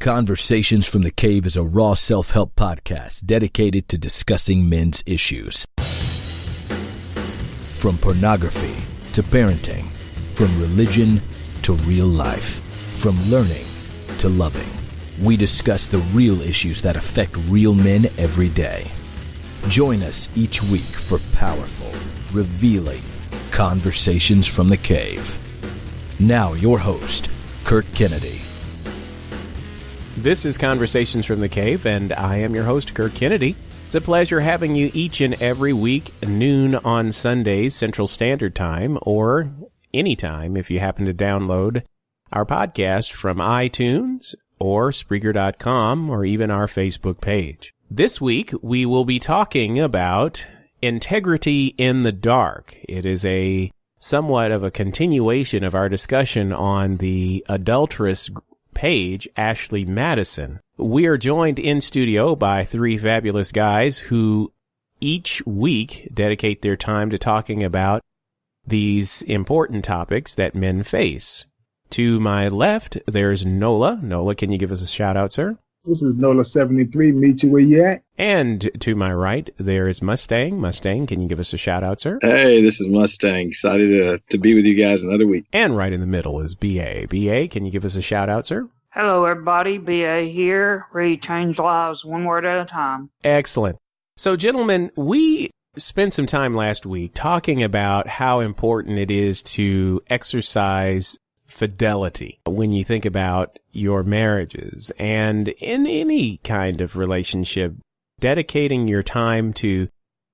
Conversations from the Cave is a raw self-help podcast dedicated to discussing men's issues. From pornography to parenting, from religion to real life, from learning to loving. We discuss the real issues that affect real men every day. Join us each week for powerful, revealing Conversations from the Cave. Now your host, Kurt Kennedy. This is Conversations from the Cave, and I am your host, Kurt Kennedy. It's a pleasure having you each and every week, noon on Sundays, Central Standard Time, or anytime if you happen to download our podcast from iTunes or Spreaker.com or even our Facebook page. This week, we will be talking about integrity in the dark. It is somewhat of a continuation of our discussion on the adulterous page, Ashley-Madison. We are joined in studio by three fabulous guys who each week dedicate their time to talking about these important topics that men face. To my left, there's Nola. Nola, can you give us a shout out, sir? This is Nola73. Meet you where you at. And to my right, there is Mustang. Mustang, can you give us a shout out, sir? Hey, this is Mustang. Excited to be with you guys another week. And right in the middle is BA. BA, can you give us a shout out, sir? Hello, everybody. BA here. Ready to change lives one word at a time. Excellent. So, gentlemen, we spent some time last week talking about how important it is to exercise fidelity when you think about your marriages and in any kind of relationship, dedicating your time to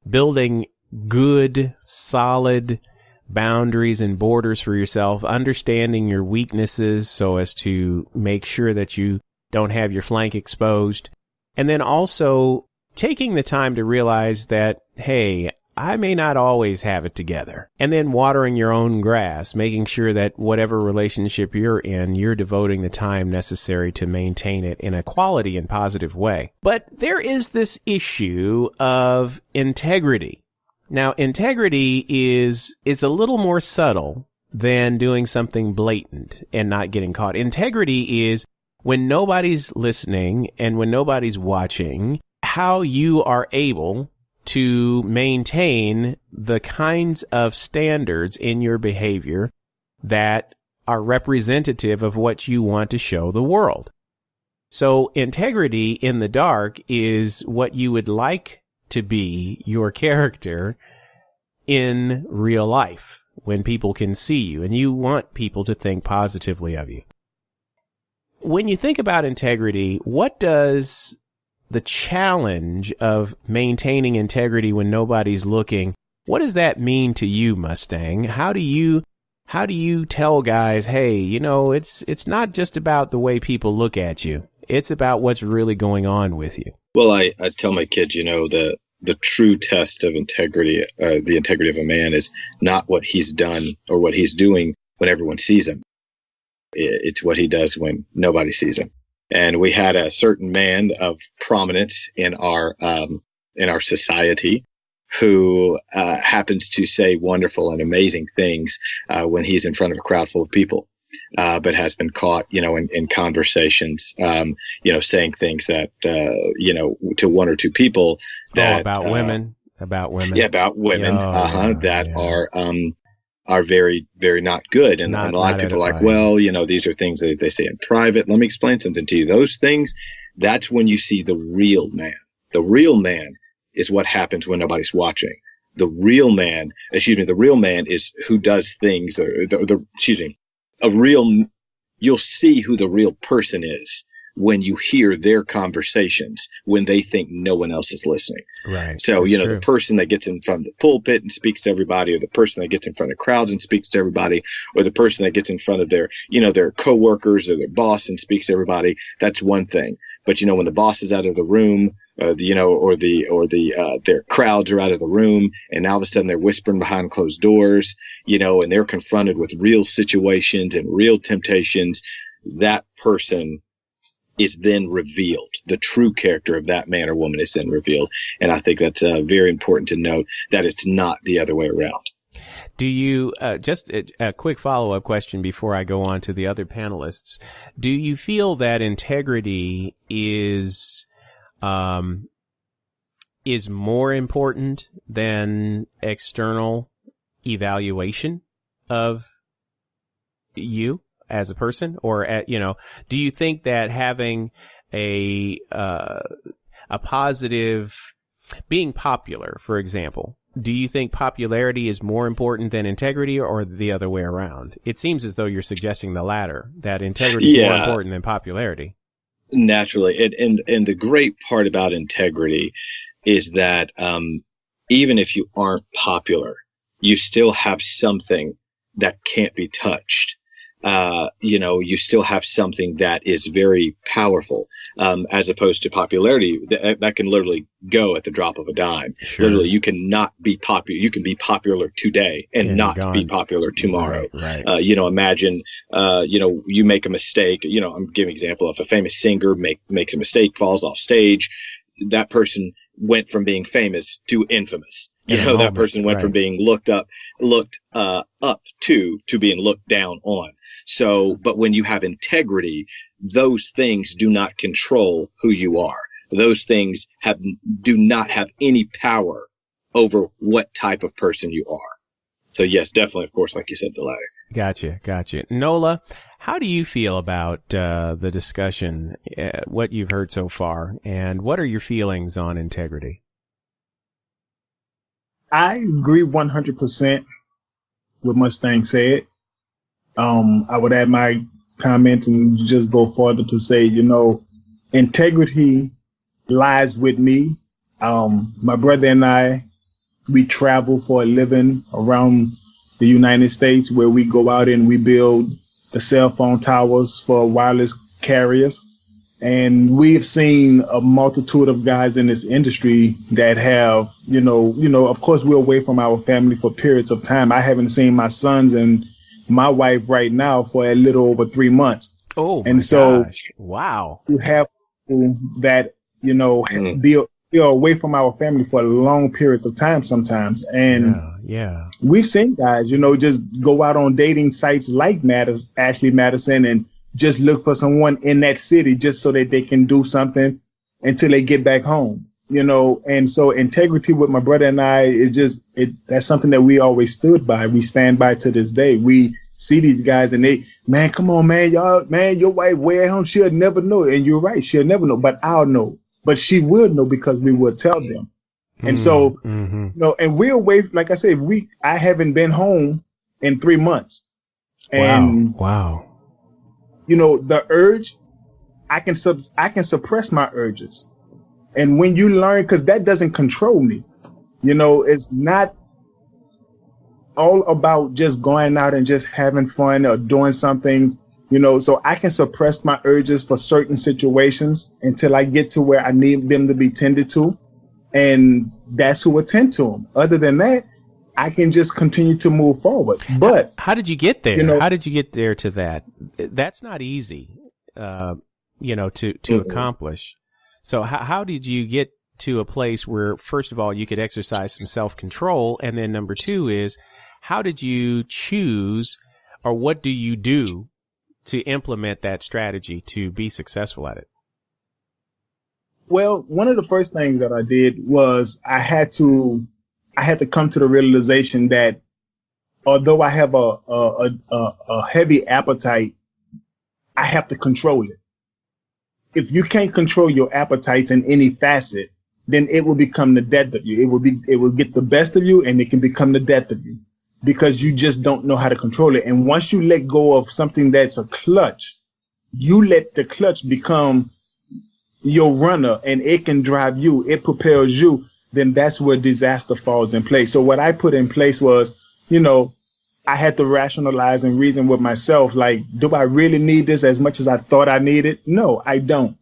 building good, solid boundaries and borders for yourself, understanding your weaknesses so as to make sure that you don't have your flank exposed, and then also taking the time to realize that, hey, I may not always have it together. And then watering your own grass, making sure that whatever relationship you're in, you're devoting the time necessary to maintain it in a quality and positive way. But there is this issue of integrity. Now, integrity is a little more subtle than doing something blatant and not getting caught. Integrity is when nobody's listening and when nobody's watching, how you are able to maintain the kinds of standards in your behavior that are representative of what you want to show the world. So integrity in the dark is what you would like to be your character in real life when people can see you, and you want people to think positively of you. When you think about integrity, what does the challenge of maintaining integrity when nobody's looking, what does that mean to you, Mustang? How do you tell guys, hey, you know, it's not just about the way people look at you. It's about what's really going on with you. Well, I tell my kids, you know, the true test of integrity, the integrity of a man is not what he's done or what he's doing when everyone sees him. It's what he does when nobody sees him. And we had a certain man of prominence in our society who happens to say wonderful and amazing things when he's in front of a crowd full of people, but has been caught, you know, in conversations, you know, saying things that, you know, to one or two people that about women. Yeah, about women that are very, very not good. And a lot of people are like, well, you know, these are things that they say in private. Let me explain something to you. Those things, that's when you see the real man. The real man is what happens when nobody's watching. The real man is who does things, you'll see who the real person is when you hear their conversations when they think no one else is listening. Right. So, That's you know, true. The person that gets in front of the pulpit and speaks to everybody, or the person that gets in front of crowds and speaks to everybody, or the person that gets in front of their, you know, their coworkers or their boss and speaks to everybody, that's one thing. But, you know, when the boss is out of the room, their crowds are out of the room, and all of a sudden they're whispering behind closed doors, you know, and they're confronted with real situations and real temptations, that person is then revealed. The true character of that man or woman is then revealed. And I think that's very important to note that it's not the other way around. Do you, just a quick follow-up question before I go on to the other panelists. Do you feel that integrity is more important than external evaluation of you as a person? Or, do you think that having a positive, being popular, for example, do you think popularity is more important than integrity, or the other way around? It seems as though you're suggesting the latter, that integrity is more important than popularity. Naturally. And the great part about integrity is that even if you aren't popular, you still have something that can't be touched. You still have something that is very powerful, as opposed to popularity that can literally go at the drop of a dime. Sure. Literally, you cannot be popular. You can be popular today and not be popular tomorrow. Right. Imagine, you make a mistake. I'm giving an example. If a famous singer makes a mistake, falls off stage, that person went from being famous to infamous. That person went from being looked up to being looked down on. So, but when you have integrity, those things do not control who you are. Those things do not have any power over what type of person you are. So yes, definitely, of course, like you said, the latter. Gotcha. Nola, how do you feel about the discussion, what you've heard so far, and what are your feelings on integrity? I agree 100% with Mustang said. I would add my comment and just go further to say, integrity lies with me. My brother and I, we travel for a living around the United States, where we go out and we build the cell phone towers for wireless carriers. And we've seen a multitude of guys in this industry that have, of course, we're away from our family for periods of time. I haven't seen my sons and my wife right now for a little over 3 months. Oh, and so gosh. Wow. You have people that, be away from our family for long periods of time sometimes. And we've seen guys, just go out on dating sites like Ashley-Madison and just look for someone in that city just so that they can do something until they get back home, and so integrity with my brother and I is that's something that we always stood by. We stand by to this day. We see these guys and man, come on, man, your wife way at home, she'll never know. And you're right, she'll never know, but I'll know. But she will know because we will tell them. And so, and we're away, like I said, I haven't been home in 3 months. And wow. The urge, I can suppress my urges. And when you learn, because that doesn't control me, it's not all about just going out and just having fun or doing something, so I can suppress my urges for certain situations until I get to where I need them to be tended to. And that's who attend to them. Other than that, I can just continue to move forward. But how did you get there? How did you get there to that? That's not easy, to accomplish. So how did you get to a place where, first of all, you could exercise some self-control? And then number two is, how did you choose, or what do you do to implement that strategy to be successful at it? Well, one of the first things that I did was I had to come to the realization that although I have a heavy appetite, I have to control it. If you can't control your appetites in any facet, then it will become the death of you. It will get the best of you, and it can become the death of you because you just don't know how to control it. And once you let go of something that's a clutch, you let the clutch become your runner, and it can drive you. It propels you. Then that's where disaster falls in place. So what I put in place was, I had to rationalize and reason with myself, like, do I really need this as much as I thought I needed? No, I don't.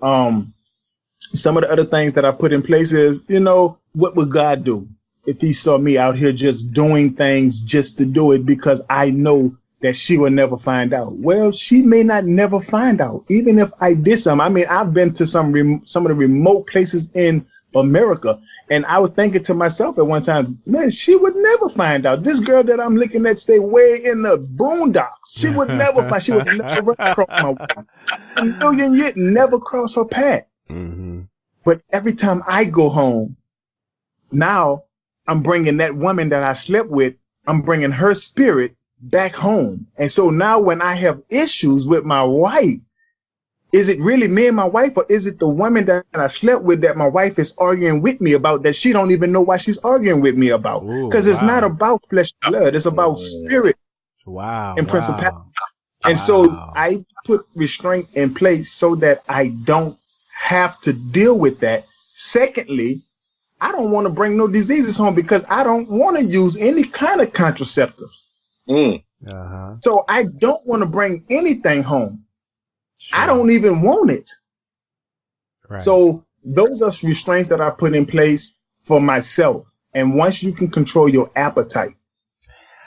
Some of the other things that I put in place is, what would God do if he saw me out here just doing things just to do it because I know that she will never find out? Well, she may not never find out, even if I did something. I mean, I've been to some of the remote places in America. And I was thinking to myself at one time, man, she would never find out. This girl that I'm looking at stay way in the boondocks. She would never find. She would never run across my way. A million years never cross her path. Mm-hmm. But every time I go home, now I'm bringing that woman that I slept with. I'm bringing her spirit back home. And so now when I have issues with my wife, is it really me and my wife, or is it the woman that I slept with that my wife is arguing with me about that she don't even know why she's arguing with me about? Because it's not about flesh and blood. It's about spirit and principality. And so I put restraint in place so that I don't have to deal with that. Secondly, I don't want to bring no diseases home because I don't want to use any kind of contraceptives. So I don't want to bring anything home. Sure. I don't even want it. Right. So those are restraints that I put in place for myself. And once you can control your appetite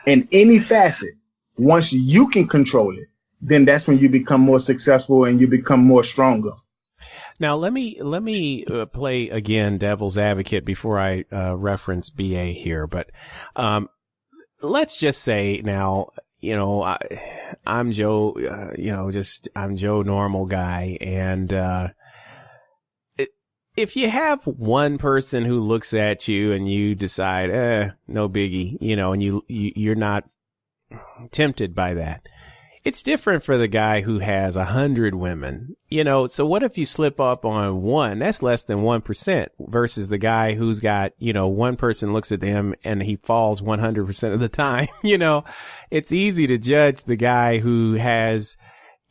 in any facet, once you can control it, then that's when you become more successful and you become more stronger. Now, let me play again devil's advocate before I reference BA here. But let's just say now, I'm Joe, I'm Joe, normal guy. And if you have one person who looks at you and you decide, no biggie, and you're not tempted by that. It's different for the guy who has 100 women, so what if you slip up on one? That's less than 1% versus the guy who's got, one person looks at him and he falls 100% of the time. It's easy to judge the guy who has,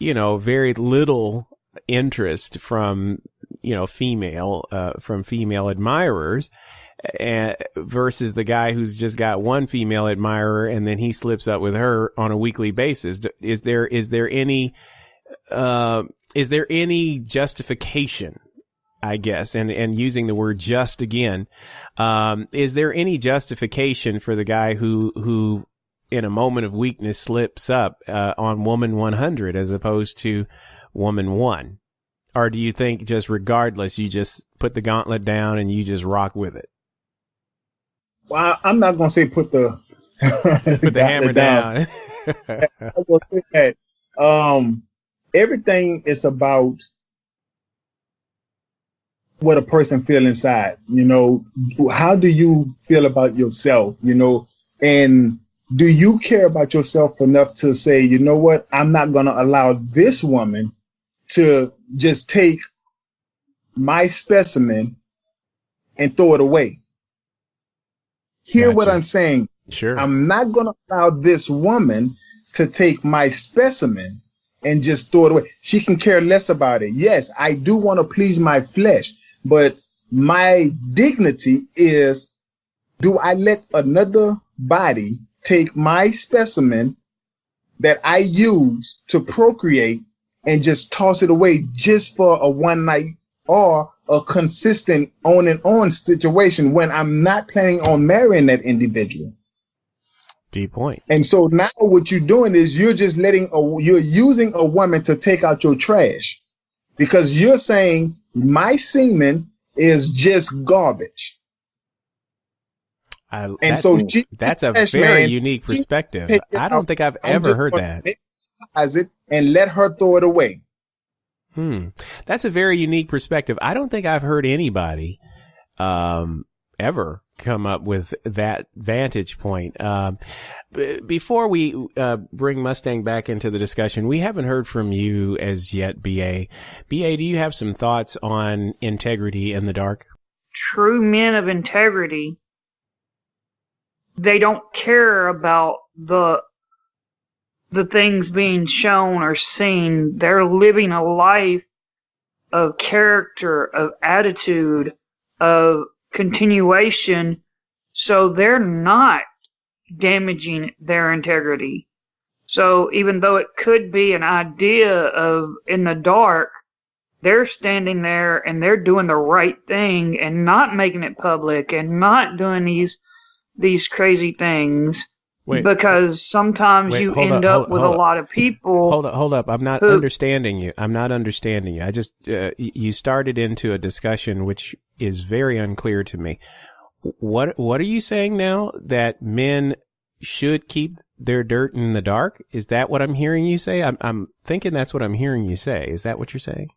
very little interest from, female admirers. Versus the guy who's just got one female admirer and then he slips up with her on a weekly basis. Is there any justification, I guess, and using the word just again, is there any justification for the guy who in a moment of weakness slips up, on woman 100 as opposed to woman 1? Or do you think just regardless, you just put the gauntlet down and you just rock with it? Well, I'm not going to say put the hammer down. I'm going to say that everything is about what a person feels inside. How do you feel about yourself? And do you care about yourself enough to say, you know what? I'm not going to allow this woman to just take my specimen and throw it away. Hear what I'm saying. Sure. I'm not going to allow this woman to take my specimen and just throw it away. She can care less about it. Yes, I do want to please my flesh, but my dignity is, do I let another body take my specimen that I use to procreate and just toss it away just for a one night or a consistent on and on situation when I'm not planning on marrying that individual? Deep point. And so now what you're doing is you're just you're using a woman to take out your trash because you're saying my semen is just garbage. That's a very unique perspective. I don't think I've ever heard that. It and let her throw it away. That's a very unique perspective. I don't think I've heard anybody ever come up with that vantage point. Before we bring Mustang back into the discussion, we haven't heard from you as yet, BA. BA, do you have some thoughts on integrity in the dark? True men of integrity, they don't care about the things being shown or seen. They're living a life of character, of attitude, of continuation. So they're not damaging their integrity. So even though it could be an idea of in the dark, they're standing there and they're doing the right thing and not making it public and not doing these crazy things. Because sometimes you end up with a lot of people. Hold up. I'm not understanding you. I just, you started into a discussion which is very unclear to me. What are you saying now? That men should keep their dirt in the dark? Is that what I'm hearing you say? I'm thinking that's what I'm hearing you say. Is that what you're saying?